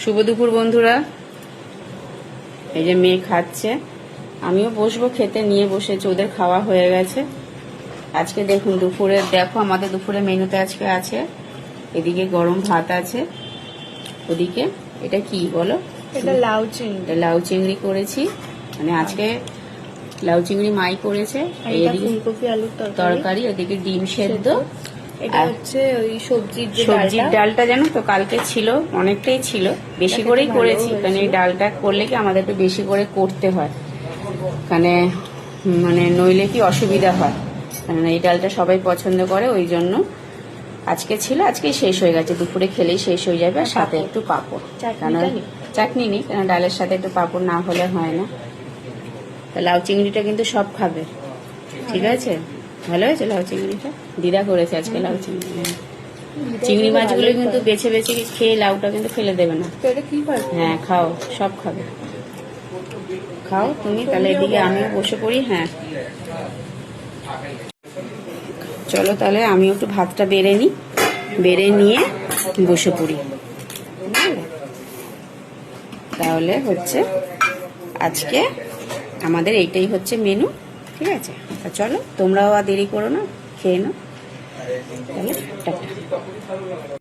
শুভ দুপুর বন্ধুরা। এই যে মেয়ে খাচ্ছে, আমিও বসবো খেতে, নিয়ে বসেছি, ওদের খাওয়া হয়ে গেছে। আজকে দেখুন দুপুরে, দেখো আমাদের দুপুরে মেনুতে আজকে আছে, এদিকে গরম ভাত আছে, ওদিকে এটা কি বলো, এটা লাউ চিংড়ি। লাউ চিংড়ি করেছি, মানে আজকে লাউ চিংড়ি মাই করেছে। এদিকে ফুলকপি আলুর তরকারি, এদিকে ডিম সেদ্ধ। এটা হচ্ছে ওই সবজির ডালটা জানো তো কালকে ছিল, অনেকটাই ছিল, বেশি করেই করেছি, কারণ এই ডালটা করলে কি আমাদের একটু বেশি করে করতে হয়, মানে মানে নইলে কি অসুবিধা হয়, কারণ এই ডালটা সবাই পছন্দ করে, ওই জন্য আজকে ছিল, আজকে শেষ হয়ে গেছে, দুপুরে খেলেই শেষ হয়ে যাবে। আর সাথে একটু পাঁপড়, কারণ চাটনি নেই, কারণ ডালের সাথে একটু পাঁপড় না হলে হয় না। তা লাউ চিংড়িটা কিন্তু সব খাবে, ঠিক আছে? ভালো হয়েছে লাউ চিংড়িটা, দিদা করেছে আজকে লাউ চিংড়ি। চিংড়ি মাছগুলো কিন্তু বেছে বেছে খেয়ে, লাউটা কিন্তু ফেলে দেবে না। হ্যাঁ খাও, সব খাবে, খাও তুমি। তাহলে এদিকে আমিও বসে পড়ি। হ্যাঁ চলো, তাহলে আমিও একটু ভাতটা বেড়ে নিই, বেড়ে নিয়ে বসে পড়ি। তাহলে হচ্ছে আজকে আমাদের এইটাই হচ্ছে মেনু, ঠিক আছে? তা চলো, তোমরাও আর দেরি করো না, খেয়ে নাও। তাহলে টাটা।